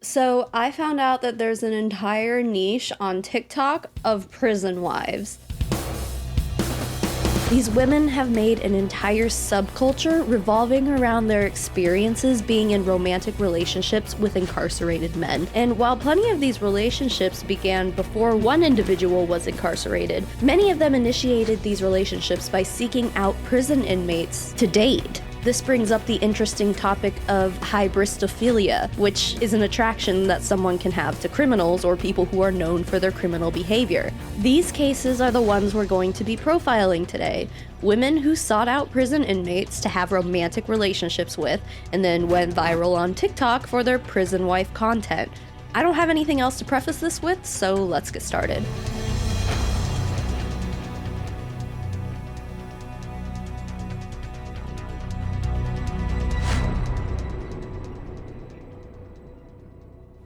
So I found out that there's an entire niche on TikTok of prison wives. These women have made an entire subculture revolving around their experiences being in romantic relationships with incarcerated men. And while plenty of these relationships began before one individual was incarcerated, many of them initiated these relationships by seeking out prison inmates to date. This brings up the interesting topic of hybristophilia, which is an attraction that someone can have to criminals or people who are known for their criminal behavior. These cases are the ones we're going to be profiling today. Women who sought out prison inmates to have romantic relationships with, and then went viral on TikTok for their prison wife content. I don't have anything else to preface this with, so let's get started.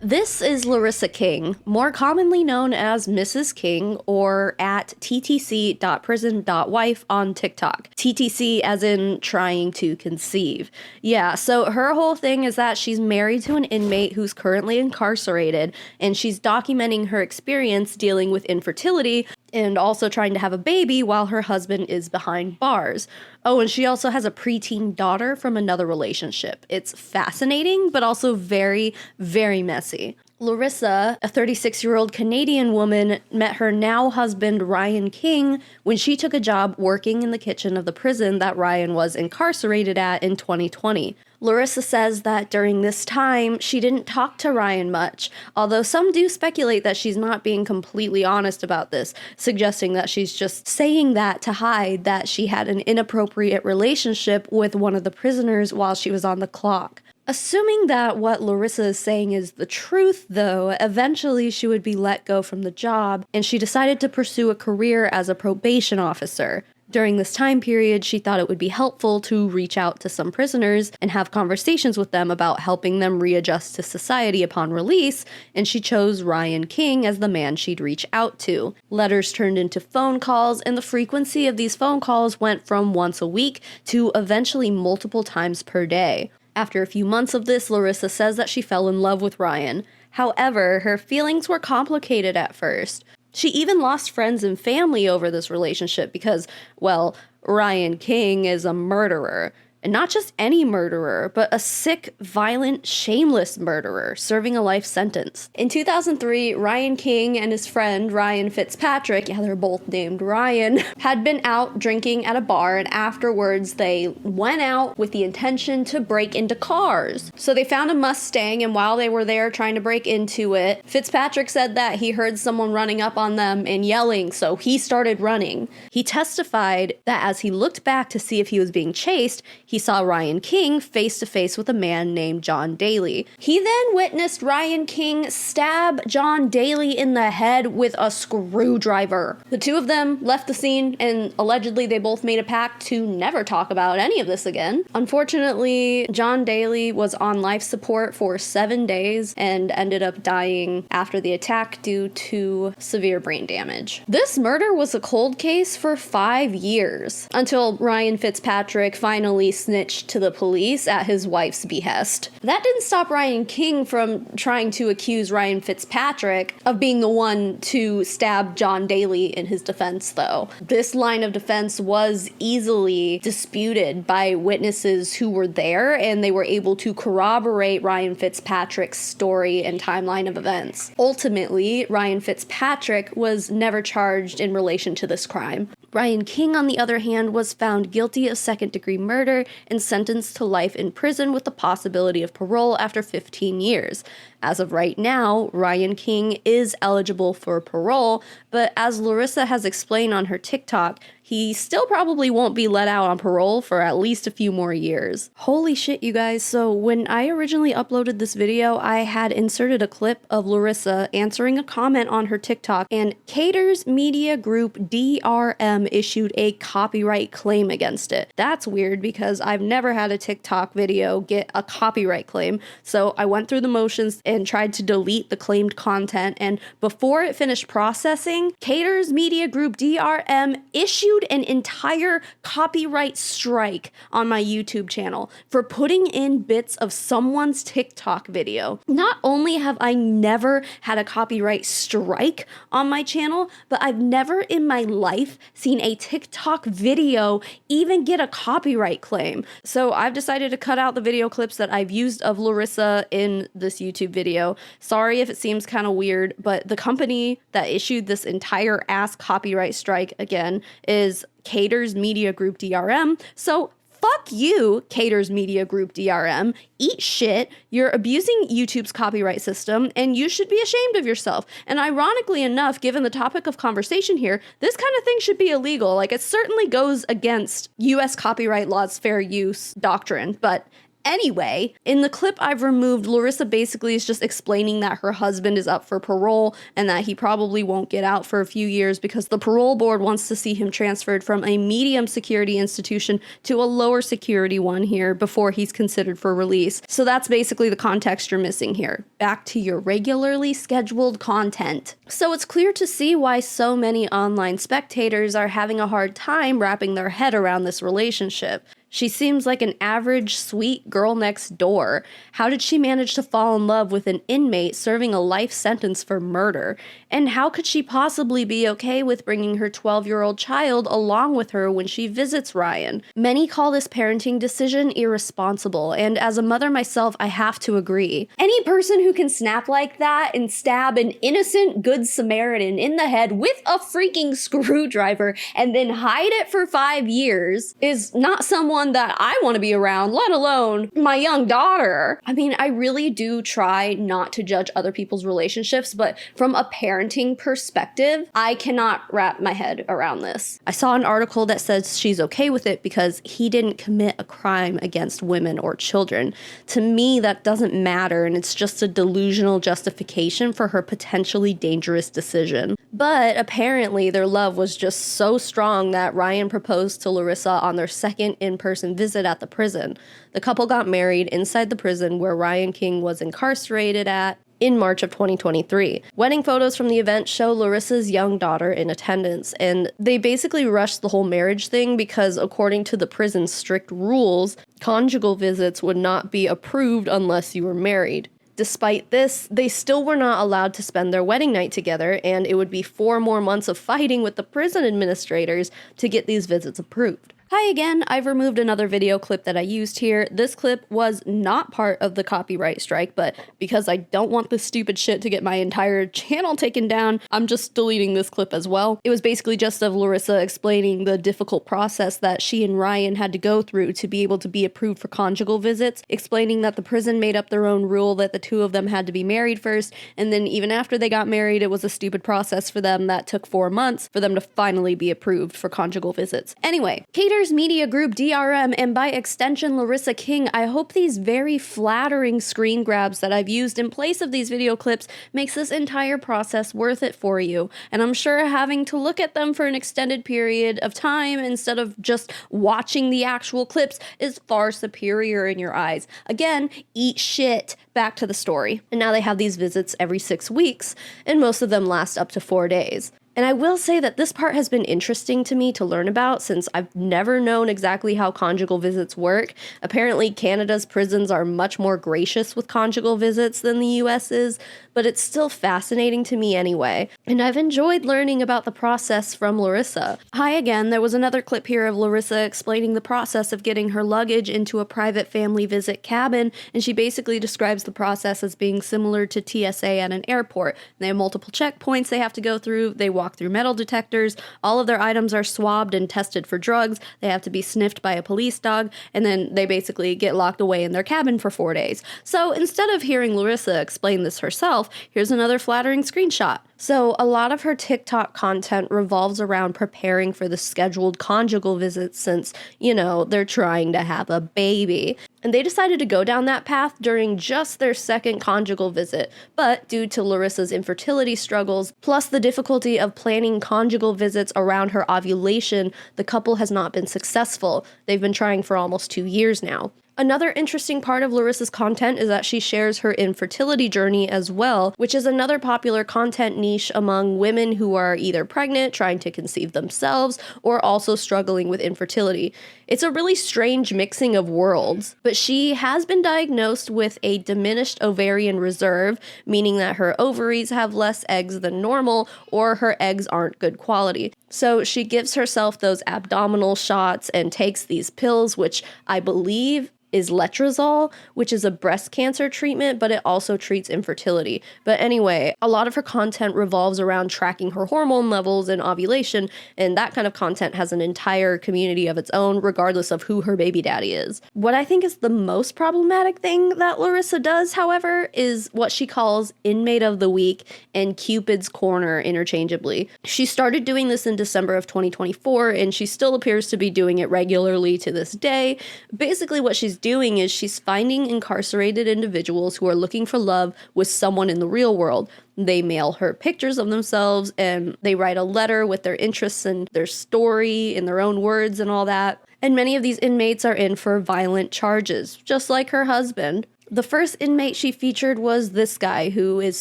This is Larissa King, more commonly known as Mrs. King or at ttc.prison.wife on TikTok. TTC as in trying to conceive. Yeah, so her whole thing is that she's married to an inmate who's currently incarcerated, and she's documenting her experience dealing with infertility and also trying to have a baby while her husband is behind bars. Oh, and she also has a preteen daughter from another relationship. It's fascinating, but also very, very messy. Larissa, a 36-year-old Canadian woman, met her now husband Ryan King when she took a job working in the kitchen of the prison that Ryan was incarcerated at in 2020. Larissa says that during this time, she didn't talk to Ryan much, although some do speculate that she's not being completely honest about this, suggesting that she's just saying that to hide that she had an inappropriate relationship with one of the prisoners while she was on the clock. Assuming that what Larissa is saying is the truth, though, eventually she would be let go from the job, and she decided to pursue a career as a probation officer. During this time period, she thought it would be helpful to reach out to some prisoners and have conversations with them about helping them readjust to society upon release, and she chose Ryan King as the man she'd reach out to. Letters turned into phone calls, and the frequency of these phone calls went from once a week to eventually multiple times per day. After a few months of this, Larissa says that she fell in love with Ryan. However, her feelings were complicated at first. She even lost friends and family over this relationship because, well, Ryan King is a murderer. And not just any murderer, but a sick, violent, shameless murderer serving a life sentence. In 2003, Ryan King and his friend Ryan Fitzpatrick, yeah, they're both named Ryan, had been out drinking at a bar, and afterwards they went out with the intention to break into cars. So they found a Mustang, and while they were there trying to break into it, Fitzpatrick said that he heard someone running up on them and yelling, so he started running. He testified that as he looked back to see if he was being chased, he saw Ryan King face to face with a man named John Daly. He then witnessed Ryan King stab John Daly in the head with a screwdriver. The two of them left the scene, and allegedly they both made a pact to never talk about any of this again. Unfortunately, John Daly was on life support for 7 days and ended up dying after the attack due to severe brain damage. This murder was a cold case for 5 years, until Ryan Fitzpatrick finally snitched to the police at his wife's behest. That didn't stop Ryan King from trying to accuse Ryan Fitzpatrick of being the one to stab John Daly in his defense, though. This line of defense was easily disputed by witnesses who were there, and they were able to corroborate Ryan Fitzpatrick's story and timeline of events. Ultimately, Ryan Fitzpatrick was never charged in relation to this crime. Ryan King, on the other hand, was found guilty of second-degree murder and sentenced to life in prison with the possibility of parole after 15 years. As of right now, Ryan King is eligible for parole, but as Larissa has explained on her TikTok, he still probably won't be let out on parole for at least a few more years. Holy shit, you guys. So when I originally uploaded this video, I had inserted a clip of Larissa answering a comment on her TikTok, and Cater's media group DRM issued a copyright claim against it. That's weird because I've never had a TikTok video get a copyright claim, so I went through the motions and tried to delete the claimed content, and before it finished processing, Cater's media group DRM issued issued an entire copyright strike on my YouTube channel for putting in bits of someone's TikTok video. Not only have I never had a copyright strike on my channel, but I've never in my life seen a TikTok video even get a copyright claim. So I've decided to cut out the video clips that I've used of Larissa in this YouTube video. Sorry if it seems kind of weird, but the company that issued this entire ass copyright strike, again, is Caters Media Group DRM. So fuck you, Caters Media Group DRM. Eat shit. You're abusing YouTube's copyright system, and you should be ashamed of yourself. And ironically enough, given the topic of conversation here, this kind of thing should be illegal. Like, it certainly goes against US copyright law's fair use doctrine, but anyway, in the clip I've removed, Larissa basically is just explaining that her husband is up for parole and that he probably won't get out for a few years because the parole board wants to see him transferred from a medium security institution to a lower security one here before he's considered for release. So that's basically the context you're missing here. Back to your regularly scheduled content. So it's clear to see why so many online spectators are having a hard time wrapping their head around this relationship. She seems like an average, sweet girl next door. How did she manage to fall in love with an inmate serving a life sentence for murder? And how could she possibly be okay with bringing her 12-year-old child along with her when she visits Ryan? Many call this parenting decision irresponsible, and as a mother myself, I have to agree. Any person who can snap like that and stab an innocent Good Samaritan in the head with a freaking screwdriver and then hide it for 5 years is not someone that I want to be around, let alone my young daughter. I mean, I really do try not to judge other people's relationships, but from a parenting perspective, I cannot wrap my head around this. I saw an article that says she's okay with it because he didn't commit a crime against women or children. To me, that doesn't matter, and it's just a delusional justification for her potentially dangerous decision. But apparently their love was just so strong that Ryan proposed to Larissa on their second in-person visit at the prison. The couple got married inside the prison where Ryan King was incarcerated at in March of 2023. Wedding photos from the event show Larissa's young daughter in attendance, and they basically rushed the whole marriage thing because according to the prison's strict rules, conjugal visits would not be approved unless you were married. Despite this, they still were not allowed to spend their wedding night together, and it would be 4 more months of fighting with the prison administrators to get these visits approved. Hi again, I've removed another video clip that I used here. This clip was not part of the copyright strike, but because I don't want this stupid shit to get my entire channel taken down, I'm just deleting this clip as well. It was basically just of Larissa explaining the difficult process that she and Ryan had to go through to be able to be approved for conjugal visits, explaining that the prison made up their own rule that the two of them had to be married first, and then even after they got married, it was a stupid process for them that took 4 months for them to finally be approved for conjugal visits. Anyway, Caters Media Group DRM, and by extension Larissa King, I hope these very flattering screen grabs that I've used in place of these video clips makes this entire process worth it for you. And I'm sure having to look at them for an extended period of time instead of just watching the actual clips is far superior in your eyes. Again, eat shit. Back to the story. And now they have these visits every 6 weeks, and most of them last up to 4 days. And I will say that this part has been interesting to me to learn about since I've never known exactly how conjugal visits work. Apparently, Canada's prisons are much more gracious with conjugal visits than the US is, but it's still fascinating to me anyway. And I've enjoyed learning about the process from Larissa. Hi again, there was another clip here of Larissa explaining the process of getting her luggage into a private family visit cabin, and she basically describes the process as being similar to TSA at an airport. They have multiple checkpoints they have to go through, they walk through metal detectors, all of their items are swabbed and tested for drugs, they have to be sniffed by a police dog, and then they basically get locked away in their cabin for 4 days. So instead of hearing Larissa explain this herself, here's another flattering screenshot. So a lot of her TikTok content revolves around preparing for the scheduled conjugal visits since, you know, they're trying to have a baby. And they decided to go down that path during just their second conjugal visit. But due to Larissa's infertility struggles, plus the difficulty of planning conjugal visits around her ovulation, the couple has not been successful. They've been trying for almost 2 years now. Another interesting part of Larissa's content is that she shares her infertility journey as well, which is another popular content niche among women who are either pregnant, trying to conceive themselves, or also struggling with infertility. It's a really strange mixing of worlds, but she has been diagnosed with a diminished ovarian reserve, meaning that her ovaries have less eggs than normal, or her eggs aren't good quality. So she gives herself those abdominal shots and takes these pills, which I believe is letrozole, which is a breast cancer treatment, but it also treats infertility. But anyway, a lot of her content revolves around tracking her hormone levels and ovulation, and that kind of content has an entire community of its own, regardless of who her baby daddy is. What I think is the most problematic thing that Larissa does, however, is what she calls Inmate of the Week and Cupid's Corner interchangeably. She started doing this in December of 2024, and she still appears to be doing it regularly to this day. Basically, what she's doing is she's finding incarcerated individuals who are looking for love with someone in the real world. They mail her pictures of themselves and they write a letter with their interests and their story in their own words and all that. And many of these inmates are in for violent charges, just like her husband. The first inmate she featured was this guy who is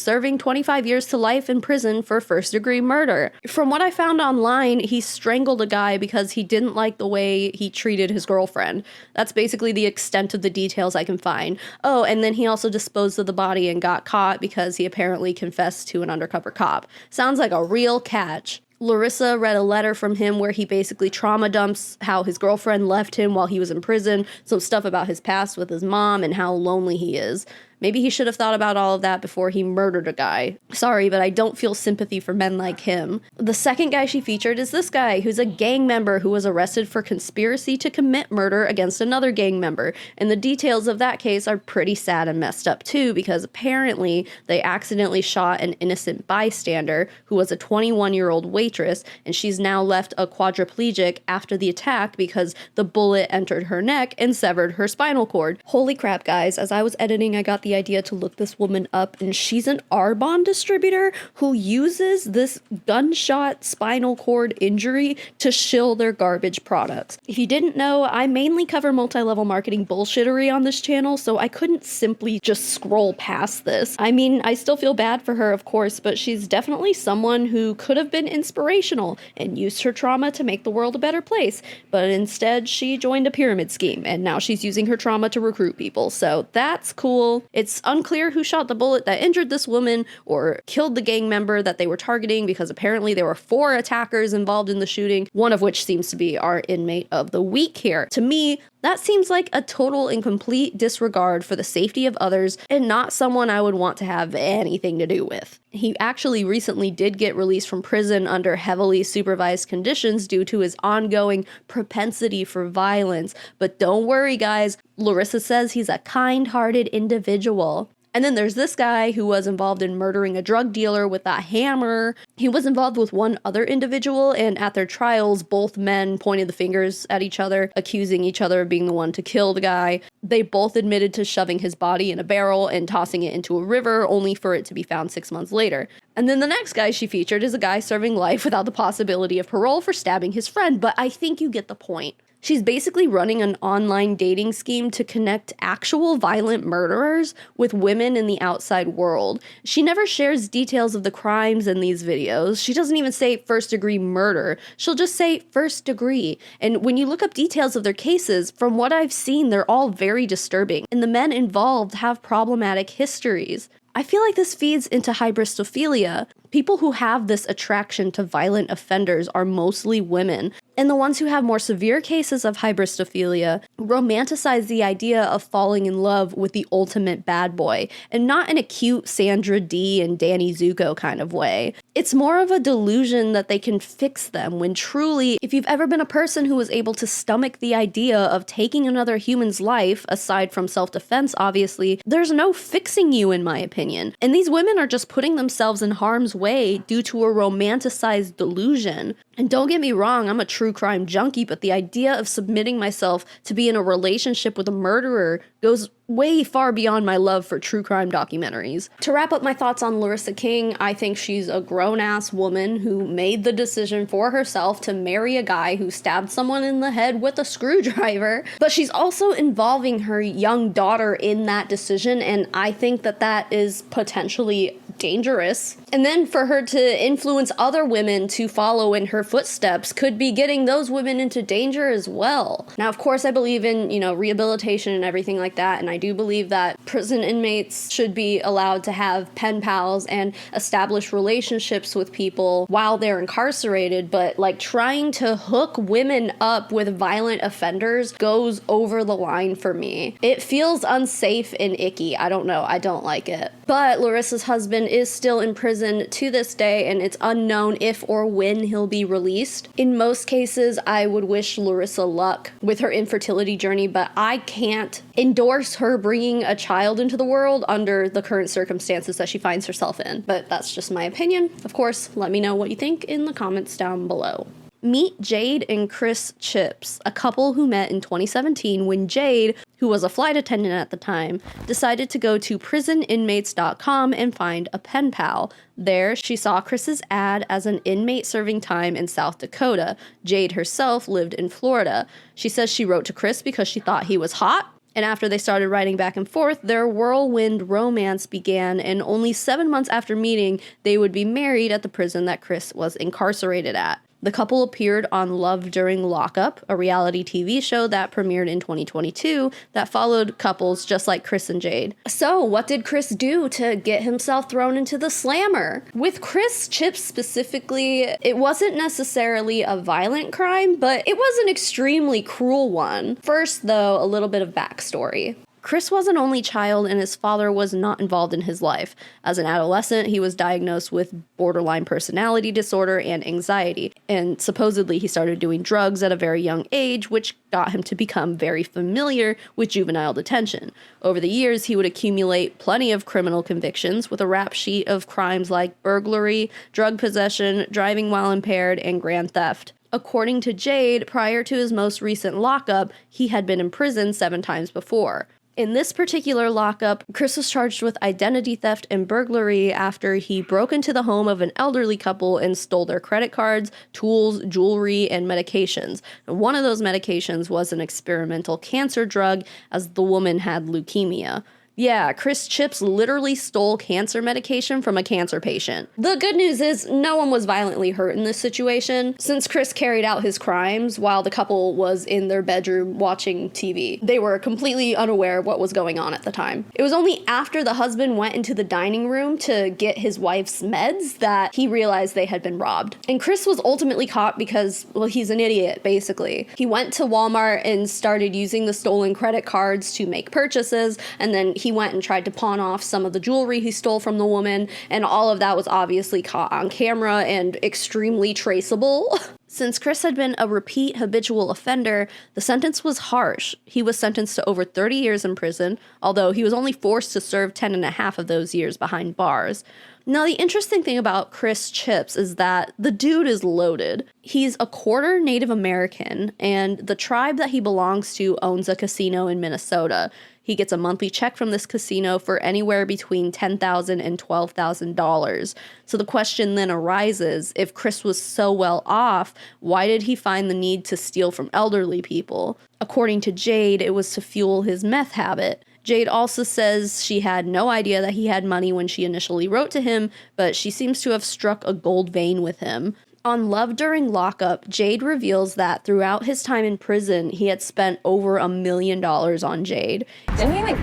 serving 25 years to life in prison for first-degree murder. From what I found online, he strangled a guy because he didn't like the way he treated his girlfriend. That's basically the extent of the details I can find. Oh, and then he also disposed of the body and got caught because he apparently confessed to an undercover cop. Sounds like a real catch. Larissa read a letter from him where he basically trauma dumps how his girlfriend left him while he was in prison, some stuff about his past with his mom and how lonely he is. Maybe he should have thought about all of that before he murdered a guy. Sorry, but I don't feel sympathy for men like him. The second guy she featured is this guy, who's a gang member who was arrested for conspiracy to commit murder against another gang member. And the details of that case are pretty sad and messed up too, because apparently they accidentally shot an innocent bystander who was a 21-year-old waitress, and she's now left a quadriplegic after the attack because the bullet entered her neck and severed her spinal cord. Holy crap, guys. As I was editing, I got the idea to look this woman up, and she's an Arbonne distributor who uses this gunshot spinal cord injury to shill their garbage products. If you didn't know, I mainly cover multi-level marketing bullshittery on this channel, so I couldn't simply just scroll past this. I mean, I still feel bad for her, of course, but she's definitely someone who could have been inspirational and used her trauma to make the world a better place, but instead she joined a pyramid scheme, and now she's using her trauma to recruit people, so that's cool. It's unclear who shot the bullet that injured this woman or killed the gang member that they were targeting, because apparently there were 4 attackers involved in the shooting, one of which seems to be our inmate of the week here. To me, that seems like a total and complete disregard for the safety of others and not someone I would want to have anything to do with. He actually recently did get released from prison under heavily supervised conditions due to his ongoing propensity for violence. But don't worry, guys. Larissa says he's a kind-hearted individual. And then there's this guy who was involved in murdering a drug dealer with a hammer. He was involved with one other individual, and at their trials, both men pointed the fingers at each other, accusing each other of being the one to kill the guy. They both admitted to shoving his body in a barrel and tossing it into a river, only for it to be found 6 months later. And then the next guy she featured is a guy serving life without the possibility of parole for stabbing his friend, but I think you get the point. She's basically running an online dating scheme to connect actual violent murderers with women in the outside world. She never shares details of the crimes in these videos. She doesn't even say first-degree murder. She'll just say first degree. And when you look up details of their cases, from what I've seen, they're all very disturbing. And the men involved have problematic histories. I feel like this feeds into hybristophilia. People who have this attraction to violent offenders are mostly women, and the ones who have more severe cases of hybristophilia romanticize the idea of falling in love with the ultimate bad boy, and not in a cute Sandra Dee and Danny Zuko kind of way. It's more of a delusion that they can fix them, when truly, if you've ever been a person who was able to stomach the idea of taking another human's life, aside from self-defense obviously, there's no fixing you in my opinion. And these women are just putting themselves in harm's way due to a romanticized delusion. And don't get me wrong, I'm a true crime junkie, but the idea of submitting myself to be in a relationship with a murderer goes way far beyond my love for true crime documentaries. To wrap up my thoughts on Larissa King, I think she's a grown-ass woman who made the decision for herself to marry a guy who stabbed someone in the head with a screwdriver, but she's also involving her young daughter in that decision, and I think that that is potentially dangerous. And then for her to influence other women to follow in her footsteps could be getting those women into danger as well. Now, of course, I believe in, rehabilitation and everything like that, and I do believe that prison inmates should be allowed to have pen pals and establish relationships with people while they're incarcerated, but like trying to hook women up with violent offenders goes over the line for me. It feels unsafe and icky. I don't know. I don't like it. But Larissa's husband is still in prison to this day, and it's unknown if or when he'll be released. In most cases, I would wish Larissa luck with her infertility journey, but I can't endorse her bringing a child into the world under the current circumstances that she finds herself in. But that's just my opinion. Of course, let me know what you think in the comments down below. Meet Jade and Chris Chipps, a couple who met in 2017 when Jade, who was a flight attendant at the time, decided to go to prisoninmates.com and find a pen pal. There, she saw Chris's ad as an inmate serving time in South Dakota. Jade herself lived in Florida. She says she wrote to Chris because she thought he was hot, and after they started writing back and forth, their whirlwind romance began, and only 7 months after meeting, they would be married at the prison that Chris was incarcerated at. The couple appeared on Love During Lockup, a reality TV show that premiered in 2022 that followed couples just like Chris and Jade. So, what did Chris do to get himself thrown into the slammer? With Chris Chipps specifically, it wasn't necessarily a violent crime, but it was an extremely cruel one. First, though, a little bit of backstory. Chris was an only child, and his father was not involved in his life. As an adolescent, he was diagnosed with borderline personality disorder and anxiety, and supposedly he started doing drugs at a very young age, which got him to become very familiar with juvenile detention. Over the years, he would accumulate plenty of criminal convictions with a rap sheet of crimes like burglary, drug possession, driving while impaired, and grand theft. According to Jade, prior to his most recent lockup, he had been in prison 7 times before. In this particular lockup, Chris was charged with identity theft and burglary after he broke into the home of an elderly couple and stole their credit cards, tools, jewelry, and medications. And one of those medications was an experimental cancer drug, as the woman had leukemia. Yeah, Chris Chipps literally stole cancer medication from a cancer patient. The good news is no one was violently hurt in this situation, since Chris carried out his crimes while the couple was in their bedroom watching TV. They were completely unaware of what was going on at the time. It was only after the husband went into the dining room to get his wife's meds that he realized they had been robbed. And Chris was ultimately caught because, well, he's an idiot, basically. He went to Walmart and started using the stolen credit cards to make purchases, and then he went and tried to pawn off some of the jewelry he stole from the woman, and all of that was obviously caught on camera and extremely traceable. Since Chris had been a repeat habitual offender, the sentence was harsh. He was sentenced to over 30 years in prison, although he was only forced to serve 10 and a half of those years behind bars. Now, the interesting thing about Chris Chipps is that the dude is loaded. He's a quarter Native American, and the tribe that he belongs to owns a casino in Minnesota. He gets a monthly check from this casino for anywhere between $10,000 and $12,000. So the question then arises, if Chris was so well off, why did he find the need to steal from elderly people? According to Jade, it was to fuel his meth habit. Jade also says she had no idea that he had money when she initially wrote to him, but she seems to have struck a gold vein with him. On Love During Lockup, Jade reveals that throughout his time in prison, he had spent over $1 million on Jade. Didn't he,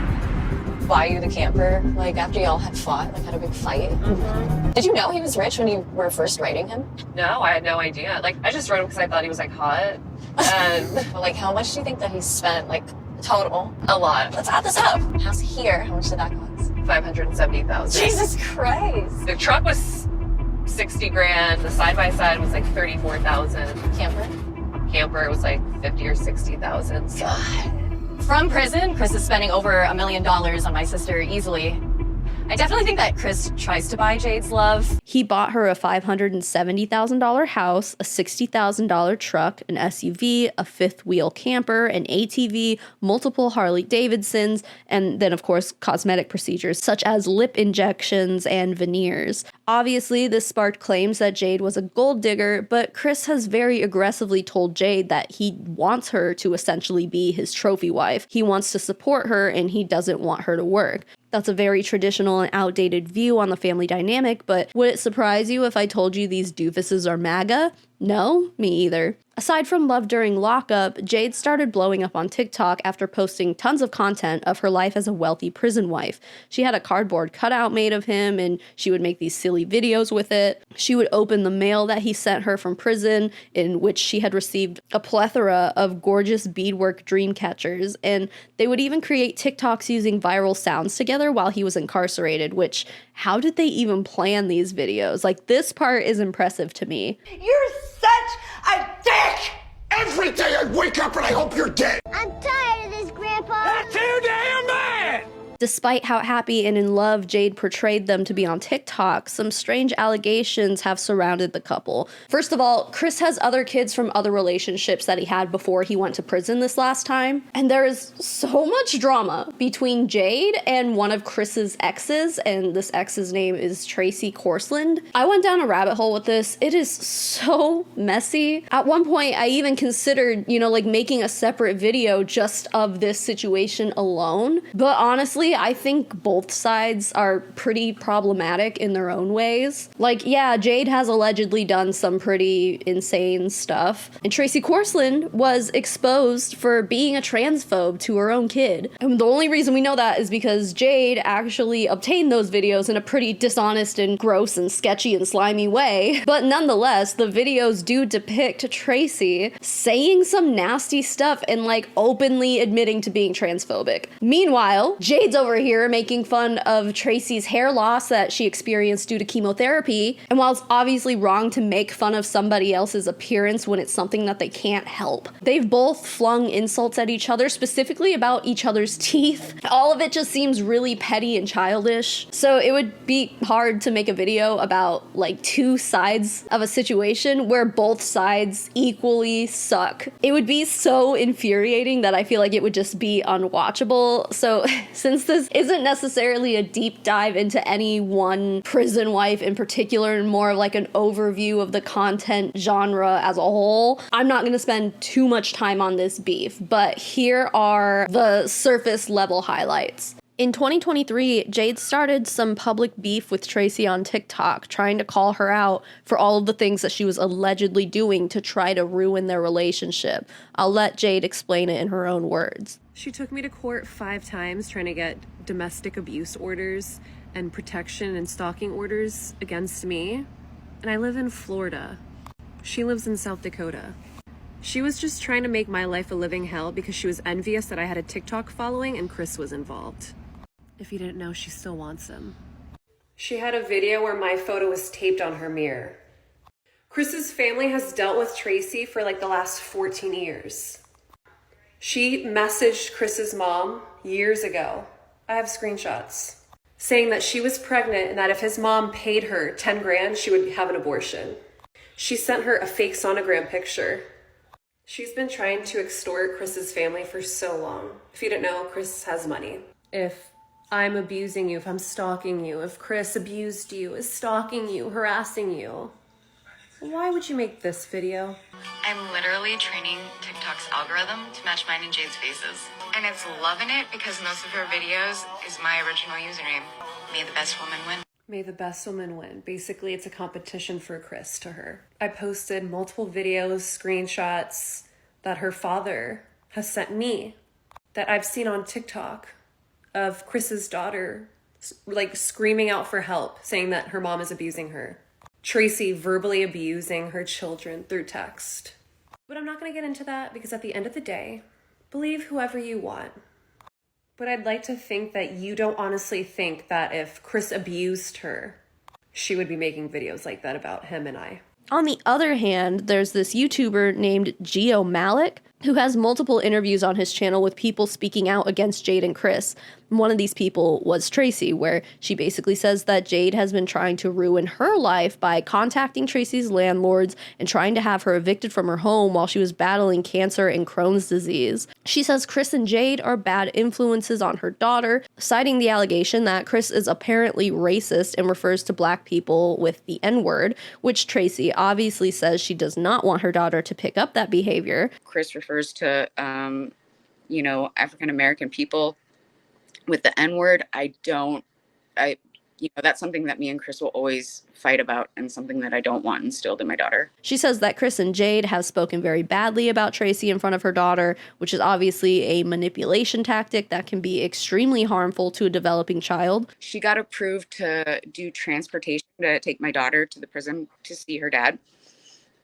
buy you the camper, after y'all had fought, had a big fight? Mm-hmm. Did you know he was rich when you were first writing him? No, I had no idea. I just wrote him because I thought he was, hot. And... But, how much do you think that he spent, total? A lot. Let's add this up. House here, how much did that cost? $570,000. Jesus Christ. The truck was $60,000. The side-by-side was $34,000. Camper was $50,000 or $60,000. So. God. From prison, Chris is spending over $1 million on my sister easily. I definitely think that Chris tries to buy Jade's love. He bought her a $570,000 house, a $60,000 truck, an SUV, a fifth wheel camper, an ATV, multiple Harley Davidsons, and then of course cosmetic procedures such as lip injections and veneers. Obviously, this sparked claims that Jade was a gold digger, but Chris has very aggressively told Jade that he wants her to essentially be his trophy wife. He wants to support her and he doesn't want her to work. That's a very traditional and outdated view on the family dynamic, but would it surprise you if I told you these doofuses are MAGA? No, me either. Aside from love during lockup, Jade started blowing up on TikTok after posting tons of content of her life as a wealthy prison wife. She had a cardboard cutout made of him, and she would make these silly videos with it. She would open the mail that he sent her from prison, in which she had received a plethora of gorgeous beadwork dream catchers, and they would even create TikToks using viral sounds together while he was incarcerated, which, how did they even plan these videos? Like, this part is impressive to me. You're such a dick! Every day I wake up and I hope you're dead! I'm tired of this, Grandpa! That's too damn bad! Despite how happy and in love Jade portrayed them to be on TikTok, some strange allegations have surrounded the couple. First of all, Chris has other kids from other relationships that he had before he went to prison this last time, and there is so much drama between Jade and one of Chris's exes, and this ex's name is Tracy Korslund. I went down a rabbit hole with this. It is so messy. At one point, I even considered, like making a separate video just of this situation alone, but honestly, I think both sides are pretty problematic in their own ways. Like, yeah, Jade has allegedly done some pretty insane stuff, and Tracy Korslund was exposed for being a transphobe to her own kid. And the only reason we know that is because Jade actually obtained those videos in a pretty dishonest and gross and sketchy and slimy way. But nonetheless, the videos do depict Tracy saying some nasty stuff and like openly admitting to being transphobic. Meanwhile, Jade's over here making fun of Tracy's hair loss that she experienced due to chemotherapy, and while it's obviously wrong to make fun of somebody else's appearance when it's something that they can't help, they've both flung insults at each other, specifically about each other's teeth. All of it just seems really petty and childish, so it would be hard to make a video about like two sides of a situation where both sides equally suck. It would be so infuriating that I feel like it would just be unwatchable. So since this isn't necessarily a deep dive into any one prison wife in particular, and more of like an overview of the content genre as a whole, I'm not going to spend too much time on this beef, but here are the surface level highlights. In 2023, Jade started some public beef with Tracy on TikTok, trying to call her out for all of the things that she was allegedly doing to try to ruin their relationship. I'll let Jade explain it in her own words. She took me to court 5 times trying to get domestic abuse orders and protection and stalking orders against me. And I live in Florida. She lives in South Dakota. She was just trying to make my life a living hell because she was envious that I had a TikTok following and Chris was involved. If you didn't know, she still wants him. She had a video where my photo was taped on her mirror. Chris's family has dealt with Tracy for like the last 14 years. She messaged Chris's mom years ago, I have screenshots, saying that she was pregnant and that if his mom paid her 10 grand, she would have an abortion. She sent her a fake sonogram picture. She's been trying to extort Chris's family for so long. If you didn't know, Chris has money. If I'm abusing you, if I'm stalking you, if Chris abused you, is stalking you, harassing you, why would you make this video? I'm literally training TikTok's algorithm to match mine and Jade's faces. And it's loving it because most of her videos is my original username. May the best woman win. May the best woman win. Basically, it's a competition for Chris to her. I posted multiple videos, screenshots that her father has sent me that I've seen on TikTok of Chris's daughter like screaming out for help, saying that her mom is abusing her. Tracy verbally abusing her children through text. But I'm not going to get into that because at the end of the day, believe whoever you want. But I'd like to think that you don't honestly think that if Chris abused her, she would be making videos like that about him and I. On the other hand, there's this YouTuber named Geo Malak who has multiple interviews on his channel with people speaking out against Jade and Chris. One of these people was Tracy, where she basically says that Jade has been trying to ruin her life by contacting Tracy's landlords and trying to have her evicted from her home while she was battling cancer and Crohn's disease. She says Chris and Jade are bad influences on her daughter, citing the allegation that Chris is apparently racist and refers to black people with the N-word, which Tracy obviously says she does not want her daughter to pick up that behavior. Chris refers to, African-American people with the N-word. That's something that me and Chris will always fight about and something that I don't want instilled in my daughter. She says that Chris and Jade have spoken very badly about Tracy in front of her daughter, which is obviously a manipulation tactic that can be extremely harmful to a developing child. She got approved to do transportation to take my daughter to the prison to see her dad.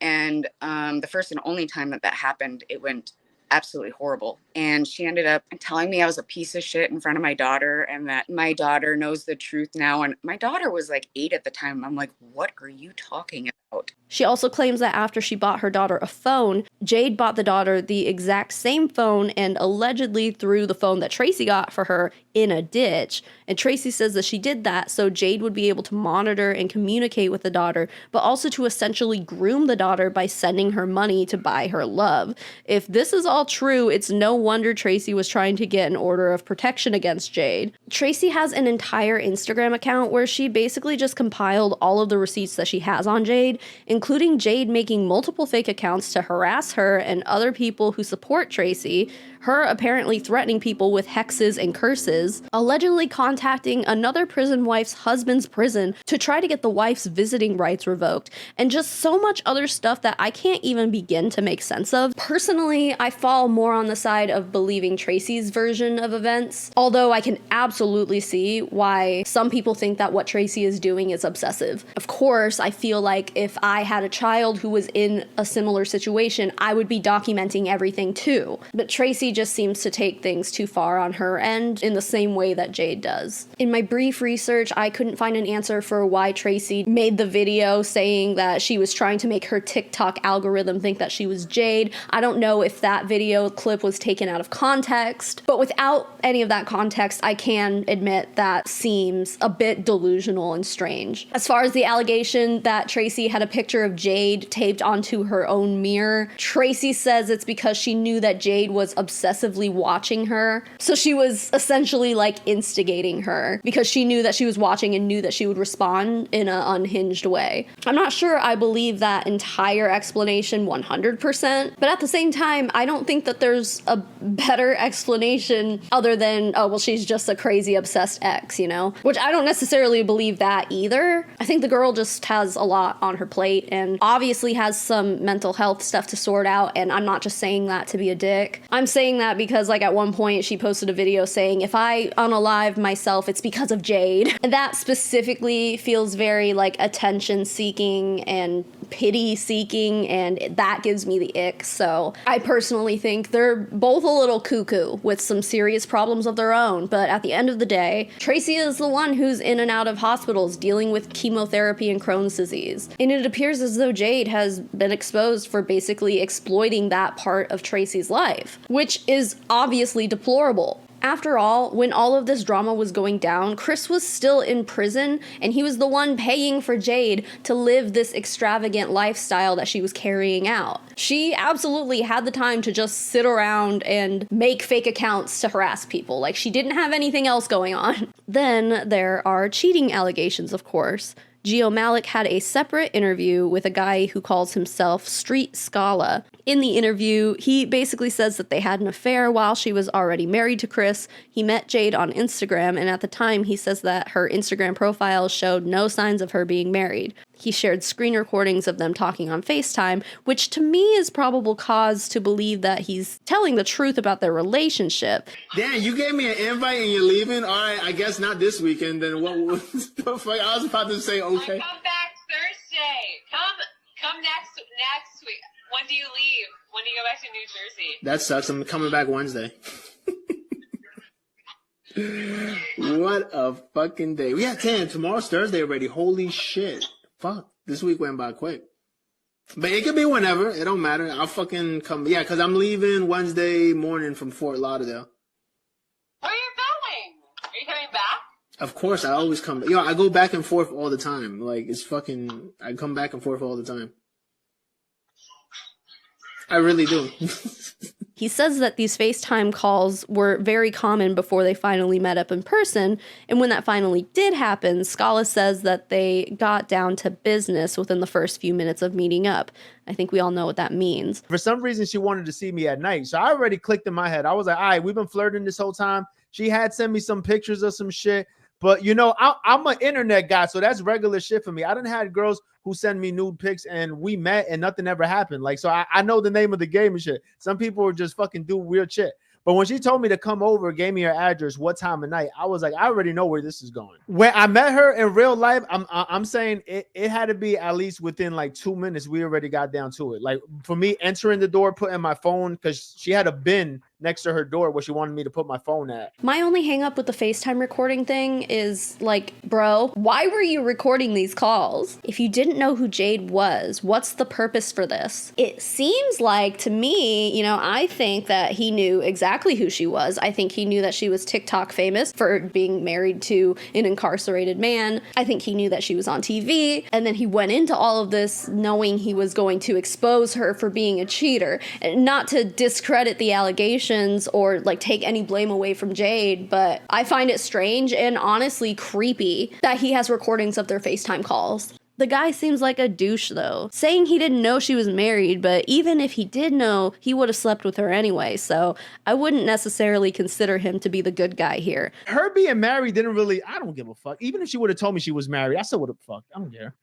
And the first and only time that happened, it went absolutely horrible. And she ended up telling me I was a piece of shit in front of my daughter and that my daughter knows the truth now. And my daughter was like 8 at the time. I'm like, what are you talking about? She also claims that after she bought her daughter a phone, Jade bought the daughter the exact same phone and allegedly threw the phone that Tracy got for her in a ditch. And Tracy says that she did that so Jade would be able to monitor and communicate with the daughter, but also to essentially groom the daughter by sending her money to buy her love. If this is all true, it's no wonder Tracy was trying to get an order of protection against Jade. Tracy has an entire Instagram account where she basically just compiled all of the receipts that she has on Jade, including Jade making multiple fake accounts to harass her and other people who support Tracy, her apparently threatening people with hexes and curses, allegedly contacting another prison wife's husband's prison to try to get the wife's visiting rights revoked, and just so much other stuff that I can't even begin to make sense of. Personally, I fall more on the side of believing Tracy's version of events, although I can absolutely see why some people think that what Tracy is doing is obsessive. Of course, I feel like if I had a child who was in a similar situation, I would be documenting everything too. But Tracy just seems to take things too far on her end in the same way that Jade does. In my brief research, I couldn't find an answer for why Tracy made the video saying that she was trying to make her TikTok algorithm think that she was Jade. I don't know if that video clip was taken out of context, but without any of that context, I can admit that seems a bit delusional and strange. As far as the allegation that Tracy had a picture of Jade taped onto her own mirror, Tracy says it's because she knew that Jade was obsessively watching her. So she was essentially like instigating her because she knew that she was watching and knew that she would respond in an unhinged way. I'm not sure I believe that entire explanation 100%, but at the same time, I don't think that there's a better explanation other than, oh, well, she's just a crazy obsessed ex, you know? Which I don't necessarily believe that either. I think the girl just has a lot on her plate and obviously has some mental health stuff to sort out, and I'm not just saying that to be a dick. I'm saying that because, like, at one point she posted a video saying, if I unalive myself, it's because of Jade. And that specifically feels very, like, attention-seeking and pity-seeking, and that gives me the ick. So I personally think they're both a little cuckoo with some serious problems of their own, but at the end of the day, Tracy is the one who's in and out of hospitals dealing with chemotherapy and Crohn's disease. And it appears as though Jade has been exposed for basically exploiting that part of Tracy's life, which is obviously deplorable. After all, when all of this drama was going down, Chris was still in prison, and he was the one paying for Jade to live this extravagant lifestyle that she was carrying out. She absolutely had the time to just sit around and make fake accounts to harass people, like she didn't have anything else going on. Then there are cheating allegations, of course. Geo Malak had a separate interview with a guy who calls himself Street Scala. In the interview, he basically says that they had an affair while she was already married to Chris. He met Jade on Instagram, and at the time, he says that her Instagram profile showed no signs of her being married. He shared screen recordings of them talking on FaceTime, which to me is probable cause to believe that he's telling the truth about their relationship. Dan, you gave me an invite and you're leaving? All right, I guess not this weekend. Then what the fuck? I was about to say, okay. I come back Thursday. Come next week. When do you leave? When do you go back to New Jersey? That sucks. I'm coming back Wednesday. What a fucking day. Yeah, damn, tomorrow's Thursday already. Holy shit. Fuck. This week went by quick. But it could be whenever. It don't matter. I'll fucking come. Yeah, because I'm leaving Wednesday morning from Fort Lauderdale. Where are you going? Are you coming back? Of course, I always come. Yo, I go back and forth all the time. Like, it's fucking... I come back and forth all the time. I really do. He says that these FaceTime calls were very common before they finally met up in person, and when that finally did happen, Scala says that they got down to business within the first few minutes of meeting up. I think we all know what that means. For some reason, she wanted to see me at night, so I already clicked in my head. I was like, all right, we've been flirting this whole time. She had sent me some pictures of some shit, but, you know, I'm an internet guy, so that's regular shit for me. I done had girls who send me nude pics and we met and nothing ever happened. Like, so I know the name of the game and shit. Some people just fucking do weird shit. But when she told me to come over, gave me her address, what time of night, I was like, I already know where this is going. When I met her in real life, I'm saying it had to be at least within like 2 minutes. We already got down to it. Like, for me, entering the door, putting my phone, because she had a bin next to her door where she wanted me to put my phone at. My only hang up with the FaceTime recording thing is like, bro, why were you recording these calls? If you didn't know who Jade was, what's the purpose for this? It seems like, to me, you know, I think that he knew exactly who she was. I think he knew that she was TikTok famous for being married to an incarcerated man. I think he knew that she was on TV, and then he went into all of this knowing he was going to expose her for being a cheater. Not to discredit the allegations or like take any blame away from Jade, but I find it strange and honestly creepy that he has recordings of their FaceTime calls. The guy seems like a douche though, saying he didn't know she was married, but even if he did know, he would have slept with her anyway, so I wouldn't necessarily consider him to be the good guy here. Her being married didn't really, I don't give a fuck. Even if she would have told me she was married, I still would have fucked. I don't care.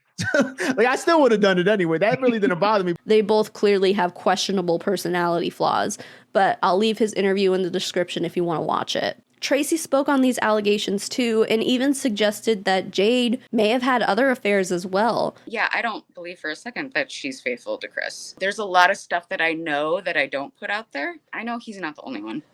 Like, I still would have done it anyway. That really didn't bother me. They both clearly have questionable personality flaws, but I'll leave his interview in the description if you want to watch it. Tracy spoke on these allegations too, and even suggested that Jade may have had other affairs as well. Yeah, I don't believe for a second that she's faithful to Chris. There's a lot of stuff that I know that I don't put out there. I know he's not the only one.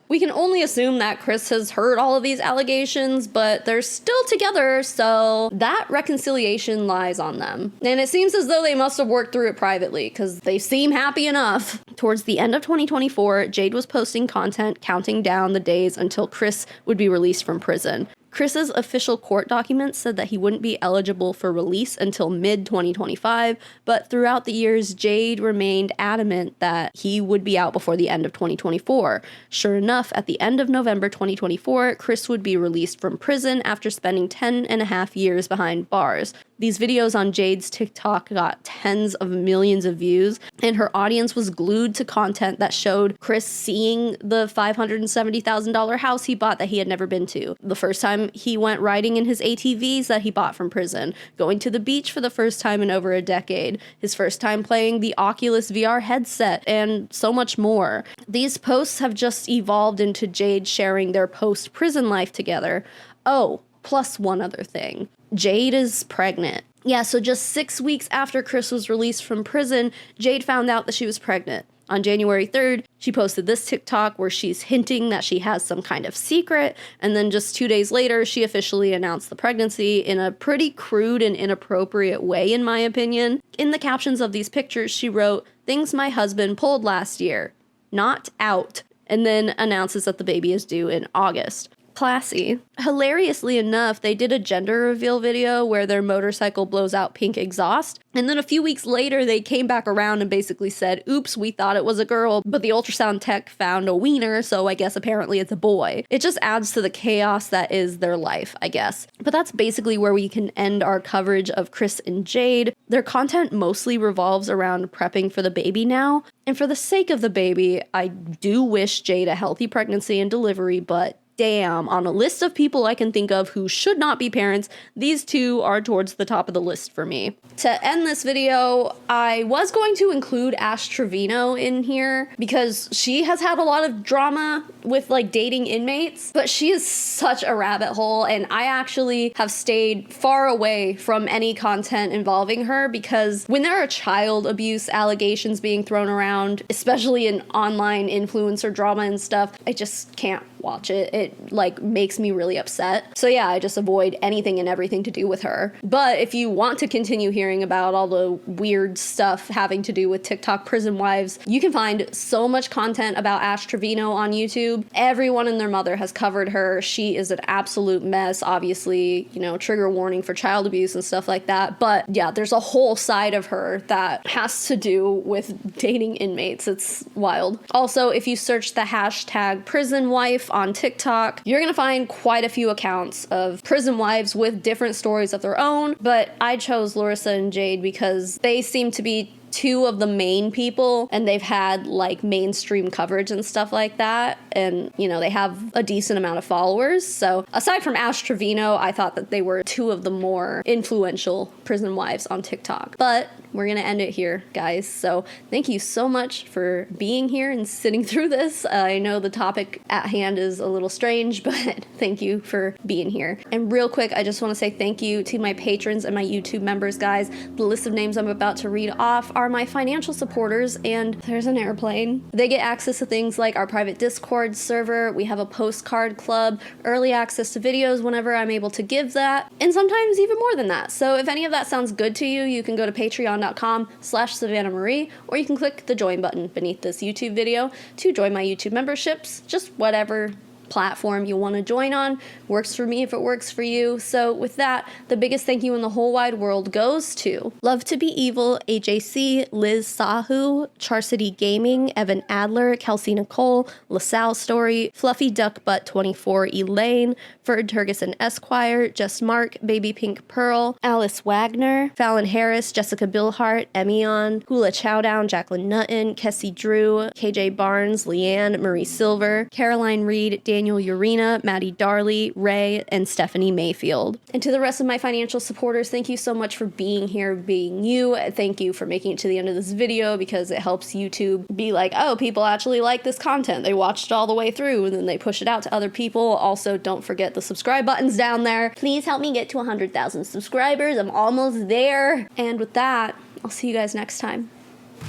We can only assume that Chris has heard all of these allegations, but they're still together, so that reconciliation lies on them. And it seems as though they must have worked through it privately, because they seem happy enough. Towards the end of 2024, Jade was posting content counting down the days until Chris would be released from prison. Chris's official court documents said that he wouldn't be eligible for release until mid-2025, but throughout the years, Jade remained adamant that he would be out before the end of 2024. Sure enough, at the end of November 2024, Chris would be released from prison after spending 10.5 years behind bars. These videos on Jade's TikTok got tens of millions of views, and her audience was glued to content that showed Chris seeing the $570,000 house he bought that he had never been to, the first time he went riding in his ATVs that he bought from prison, going to the beach for the first time in over a decade, his first time playing the Oculus VR headset, and so much more. These posts have just evolved into Jade sharing their post-prison life together. Oh, plus one other thing. Jade is pregnant. Yeah, so just 6 weeks after Chris was released from prison, Jade found out that she was pregnant. On January 3rd, she posted this TikTok where she's hinting that she has some kind of secret, and then just 2 days later, she officially announced the pregnancy in a pretty crude and inappropriate way, in my opinion. In the captions of these pictures, she wrote, "Things my husband pulled last year. Not out," and then announces that the baby is due in August. Classy. Hilariously enough, they did a gender reveal video where their motorcycle blows out pink exhaust, and then a few weeks later they came back around and basically said, oops, we thought it was a girl, but the ultrasound tech found a wiener, so I guess apparently it's a boy. It just adds to the chaos that is their life, I guess. But that's basically where we can end our coverage of Chris and Jade. Their content mostly revolves around prepping for the baby now, and for the sake of the baby, I do wish Jade a healthy pregnancy and delivery, but damn, on a list of people I can think of who should not be parents, these two are towards the top of the list for me. To end this video, I was going to include Ash Trevino in here because she has had a lot of drama with like dating inmates, but she is such a rabbit hole, and I actually have stayed far away from any content involving her because when there are child abuse allegations being thrown around, especially in online influencer drama and stuff, I just can't watch it. It like makes me really upset. So yeah, I just avoid anything and everything to do with her. But if you want to continue hearing about all the weird stuff having to do with TikTok prison wives, you can find so much content about Ash Trevino on YouTube. Everyone and their mother has covered her. She is an absolute mess. Obviously, you know, trigger warning for child abuse and stuff like that. But yeah, there's a whole side of her that has to do with dating inmates. It's wild. Also, if you search the hashtag prison wife on TikTok, you're gonna find quite a few accounts of prison wives with different stories of their own. But I chose Larissa and Jade because they seem to be two of the main people, and they've had like mainstream coverage and stuff like that, and you know, they have a decent amount of followers. So aside from Ash Trevino, I thought that they were two of the more influential prison wives on TikTok. But we're gonna end it here, guys. So thank you so much for being here and sitting through this. I know the topic at hand is a little strange, but thank you for being here. And real quick, I just want to say thank you to my patrons and my YouTube members, guys. The list of names I'm about to read off are my financial supporters, and there's an airplane. They get access to things like our private Discord server. We have a postcard club, early access to videos whenever I'm able to give that, and sometimes even more than that. So if any of that sounds good to you, you can go to patreon.com/Savannah Marie, or you can click the join button beneath this YouTube video to join my YouTube memberships. Just whatever platform you want to join on works for me if it works for you. So with that, the biggest thank you in the whole wide world goes to Love to Be Evil, AJC, Liz Sahu, Charcity Gaming, Evan Adler, Kelsey Nicole, LaSalle Story, Fluffy Duck Butt 24, Elaine, Ferd Turgeson Esquire, Just Mark, Baby Pink Pearl, Alice Wagner, Fallon Harris, Jessica Billhart, Emion, Hula Chowdown, Jacqueline Nutton, Kessie Drew, KJ Barnes, Leanne, Marie Silver, Caroline Reed, Daniel Urena, Maddie Darley, Ray, and Stephanie Mayfield. And to the rest of my financial supporters, thank you so much for being here, being you. Thank you for making it to the end of this video, because it helps YouTube be like, oh, people actually like this content. They watched it all the way through, and then they push it out to other people. Also, don't forget the subscribe buttons down there. Please help me get to 100,000 subscribers. I'm almost there. And with that, I'll see you guys next time.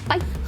Bye.